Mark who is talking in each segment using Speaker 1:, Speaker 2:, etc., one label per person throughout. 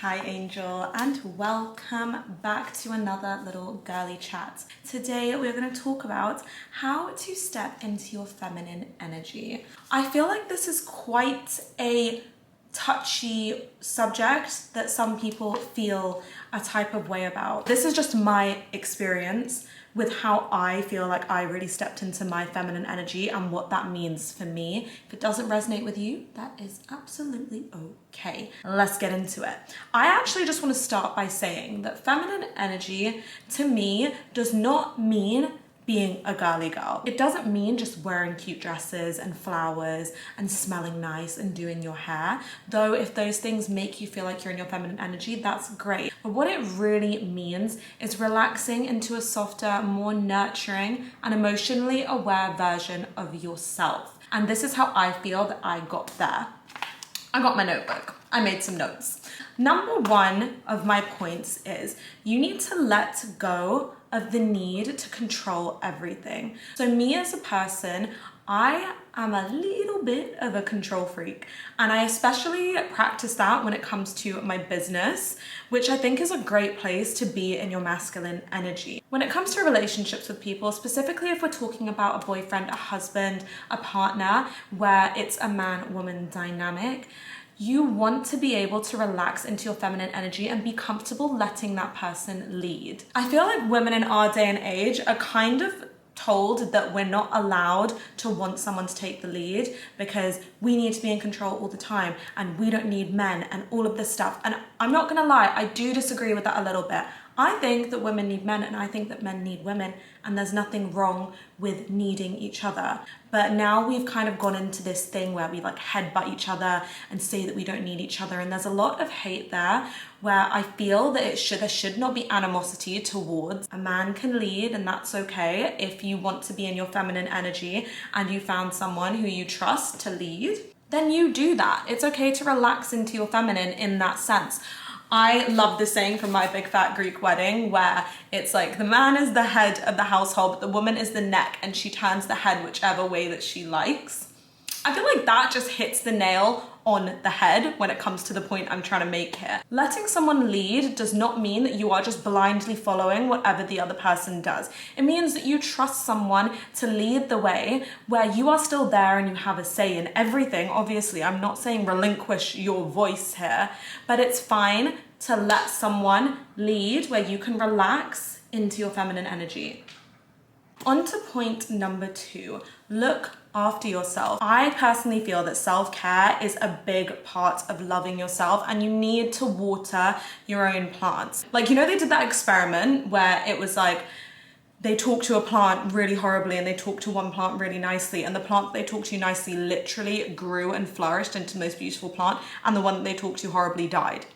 Speaker 1: Hi Angel, and welcome back to another little girly chat. Today we're going to talk about how to step into your feminine energy. I feel like this is quite a touchy subject that some people feel a type of way about. This is just my experience with how I feel like I really stepped into my feminine energy and what that means for me. If it doesn't resonate with you, that is absolutely okay. Let's get into it. I actually just want to start by saying that feminine energy to me does not mean being a girly girl. It doesn't mean just wearing cute dresses and flowers and smelling nice and doing your hair. Though if those things make you feel like you're in your feminine energy, that's great. But what it really means is relaxing into a softer, more nurturing and emotionally aware version of yourself. And this is how I feel that I got there. I got my notebook. I made some notes. Number one of my points is you need to let go of the need to control everything. So me as a person, I am a little bit of a control freak, and I especially practice that when it comes to my business, which I think is a great place to be in your masculine energy. When it comes to relationships with people, specifically if we're talking about a boyfriend, a husband, a partner, where it's a man-woman dynamic, you want to be able to relax into your feminine energy and be comfortable letting that person lead. I feel like women in our day and age are kind of told that we're not allowed to want someone to take the lead because we need to be in control all the time and we don't need men and all of this stuff. And I'm not gonna lie, I do disagree with that a little bit. I think that women need men and I think that men need women, and there's nothing wrong with needing each other. But now we've kind of gone into this thing where we like headbutt each other and say that we don't need each other, and there's a lot of hate there where I feel that there should not be animosity towards. A man can lead, and that's okay. If you want to be in your feminine energy and you found someone who you trust to lead, then you do that. It's okay to relax into your feminine in that sense. I love this saying from My Big Fat Greek Wedding where it's like the man is the head of the household, but the woman is the neck and she turns the head whichever way that she likes. I feel like that just hits the nail on the head when it comes to the point I'm trying to make here. Letting someone lead does not mean that you are just blindly following whatever the other person does. It means that you trust someone to lead the way where you are still there and you have a say in everything. Obviously, I'm not saying relinquish your voice here, but it's fine to let someone lead where you can relax into your feminine energy. On to point number two, look after yourself. I personally feel that self-care is a big part of loving yourself, and you need to water your own plants. Like, you know, they did that experiment where it was like, they talked to a plant really horribly and they talked to one plant really nicely, and the plant that they talked to nicely literally grew and flourished into the most beautiful plant, and the one that they talked to horribly died.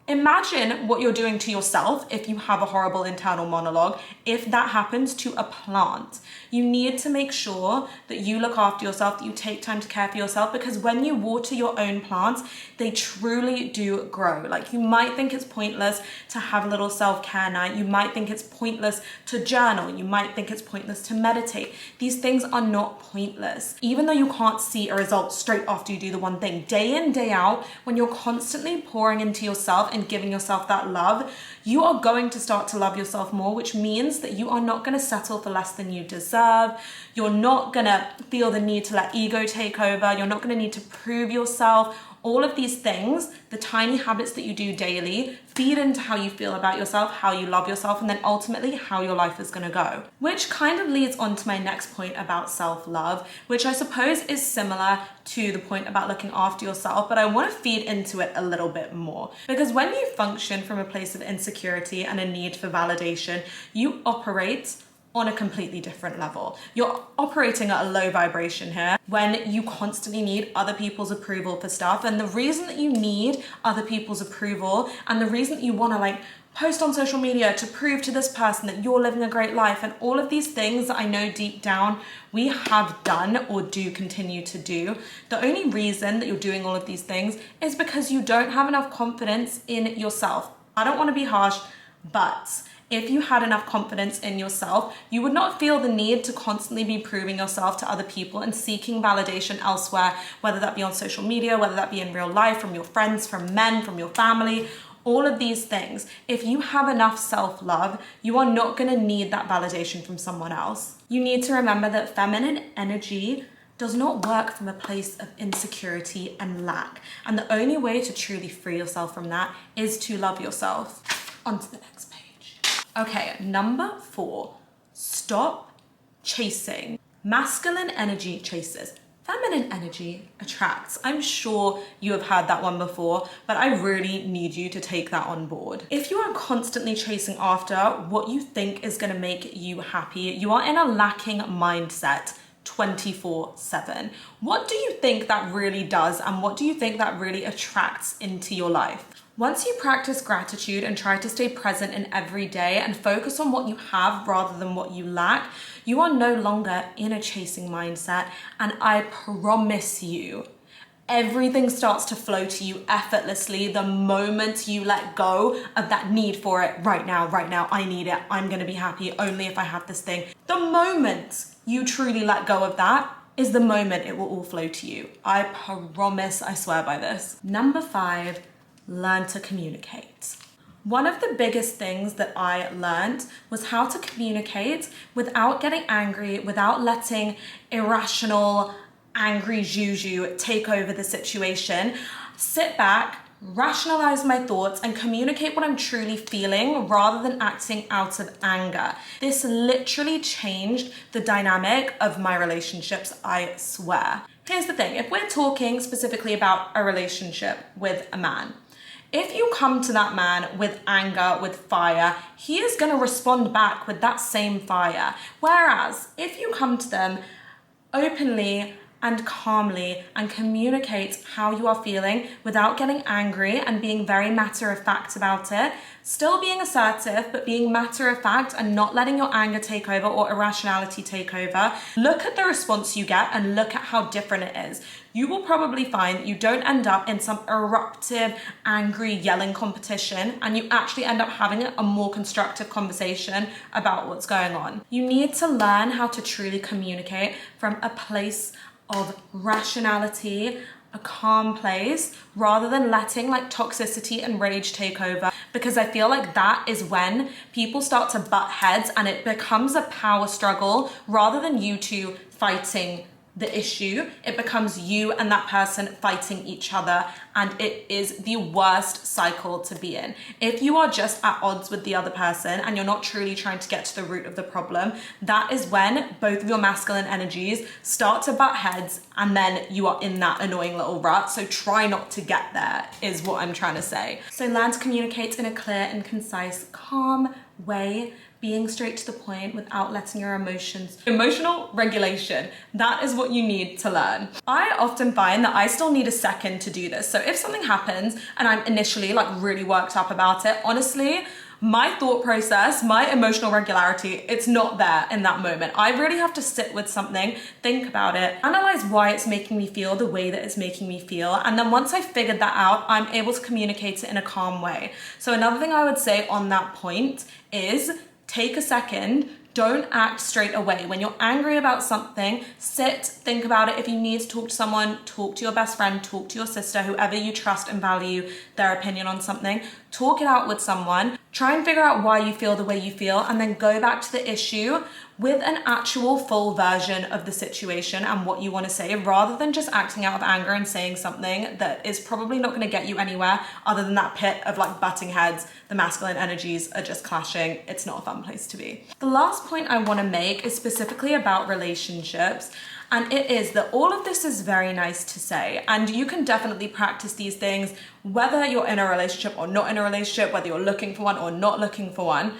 Speaker 1: Imagine what you're doing to yourself if you have a horrible internal monologue, if that happens to a plant. You need to make sure that you look after yourself, that you take time to care for yourself, because when you water your own plants, they truly do grow. Like, you might think it's pointless to have a little self-care night. You might think it's pointless to journal. You might think it's pointless to meditate. These things are not pointless. Even though you can't see a result straight after you do the one thing, day in, day out, when you're constantly pouring into yourself and giving yourself that love, you are going to start to love yourself more, which means that you are not going to settle for less than you deserve. You're not going to feel the need to let ego take over. You're not going to need to prove yourself. All of these things, the tiny habits that you do daily, feed into how you feel about yourself, how you love yourself, and then ultimately how your life is going to go. Which kind of leads on to my next point about self-love, which I suppose is similar to the point about looking after yourself, but I want to feed into it a little bit more. Because when you function from a place of insecurity and a need for validation, you operate on a completely different level. You're operating at a low vibration here when you constantly need other people's approval for stuff. And the reason that you need other people's approval, and the reason that you want to like post on social media to prove to this person that you're living a great life, and all of these things that I know deep down we have done or do continue to do, the only reason that you're doing all of these things is because you don't have enough confidence in yourself. I don't want to be harsh, but If you had enough confidence in yourself, you would not feel the need to constantly be proving yourself to other people and seeking validation elsewhere, whether that be on social media, whether that be in real life, from your friends, from men, from your family, all of these things. If you have enough self-love, you are not going to need that validation from someone else. You need to remember that feminine energy does not work from a place of insecurity and lack. And the only way to truly free yourself from that is to love yourself. On to the next page. Okay, number 4, stop chasing. Masculine energy chases. Feminine energy attracts. I'm sure you have heard that one before, but I really need you to take that on board. If you are constantly chasing after what you think is going to make you happy, you are in a lacking mindset 24/7. What do you think that really does, and what do you think that really attracts into your life? Once you practice gratitude and try to stay present in every day and focus on what you have rather than what you lack, you are no longer in a chasing mindset, and I promise you, everything starts to flow to you effortlessly the moment you let go of that need for it. Right now, I need it. I'm gonna be happy only if I have this thing. The moment you truly let go of that is the moment it will all flow to you. I promise, I swear by this. Number 5, learn to communicate. One of the biggest things that I learned was how to communicate without getting angry, without letting irrational, angry juju take over the situation. Sit back, rationalize my thoughts, and communicate what I'm truly feeling rather than acting out of anger. This literally changed the dynamic of my relationships, I swear. Here's the thing, if we're talking specifically about a relationship with a man, if you come to that man with anger, with fire, he is going to respond back with that same fire. Whereas if you come to them openly and calmly and communicate how you are feeling without getting angry and being very matter of fact about it, still being assertive, but being matter of fact and not letting your anger take over or irrationality take over, look at the response you get and look at how different it is. You will probably find that you don't end up in some eruptive, angry, yelling competition, and you actually end up having a more constructive conversation about what's going on. You need to learn how to truly communicate from a place of rationality, a calm place, rather than letting like toxicity and rage take over, because I feel like that is when people start to butt heads and it becomes a power struggle rather than you two fighting the issue. It becomes you and that person fighting each other, and it is the worst cycle to be in. If you are just at odds with the other person and you're not truly trying to get to the root of the problem, that is when both of your masculine energies start to butt heads, and then you are in that annoying little rut. So try not to get there is what I'm trying to say. So learn to communicate in a clear and concise, calm way, being straight to the point without letting your emotions. Emotional regulation, that is what you need to learn. I often find that I still need a second to do this. So if something happens and I'm initially like really worked up about it, honestly, my thought process, my emotional regularity, it's not there in that moment. I really have to sit with something, think about it, analyze why it's making me feel the way that it's making me feel. And then once I've figured that out, I'm able to communicate it in a calm way. So another thing I would say on that point is take a second. Don't act straight away. When you're angry about something, sit, think about it. If you need to talk to someone, talk to your best friend, talk to your sister, whoever you trust and value their opinion on something. Talk it out with someone. Try and figure out why you feel the way you feel, and then go back to the issue with an actual full version of the situation and what you want to say, rather than just acting out of anger and saying something that is probably not going to get you anywhere other than that pit of like butting heads. The masculine energies are just clashing. It's not a fun place to be. The last point I want to make is specifically about relationships. And it is that all of this is very nice to say, and you can definitely practice these things whether you're in a relationship or not in a relationship, whether you're looking for one or not looking for one.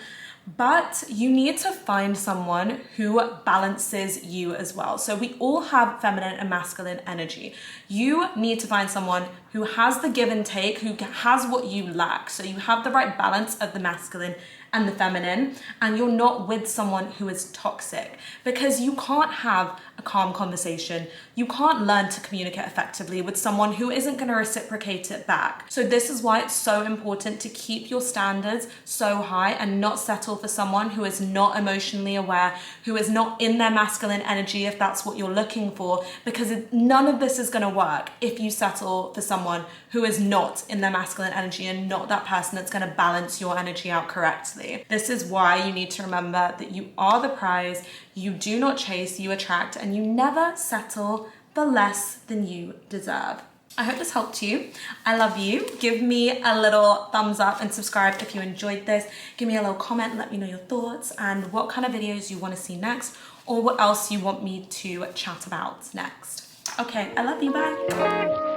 Speaker 1: But you need to find someone who balances you as well. So we all have feminine and masculine energy. You need to find someone who has the give and take, who has what you lack. So you have the right balance of the masculine and the feminine, and you're not with someone who is toxic, because you can't have a calm conversation. You can't learn to communicate effectively with someone who isn't going to reciprocate it back. So this is why it's so important to keep your standards so high and not settle for someone who is not emotionally aware, who is not in their masculine energy, if that's what you're looking for, because none of this is going to work if you settle for someone who is not in their masculine energy and not that person that's going to balance your energy out correctly. This is why you need to remember that you are the prize, you do not chase, you attract, and you never settle for less than you deserve. I hope this helped you. I love you. Give me a little thumbs up and subscribe if you enjoyed this. Give me a little comment, let me know your thoughts and what kind of videos you want to see next, or what else you want me to chat about next. Okay, I love you, bye.